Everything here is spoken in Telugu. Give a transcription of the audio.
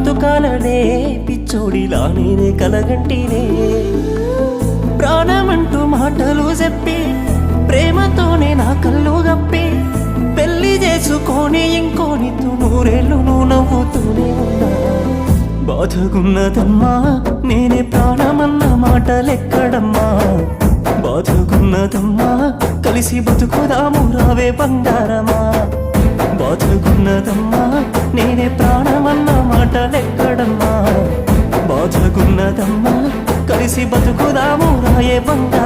బ్రతుకాలనే పిచ్చోడిలా నేనే కలగంటినే ప్రాణమంటూ మాటలు చెప్పి ప్రేమతోనే నా కళ్ళు గప్పి పెళ్లి చేసుకొని ఇంకోనితో నూరేళ్ళు నువ్వు నవ్వుతూనే ఉన్నా బాధగున్నదమ్మా నేనే ప్రాణమన్న మాటలెక్కడమ్మా బాధగున్నదమ్మా కలిసి బతుకుదాము రావే బంగారమా బాధగున్నదమ్మా నేనే ప్రాణమన్న మాటలెక్కడమ్మా బాధగున్నదమ్మా కలిసి బతుకుదాము రాయే బంగారమా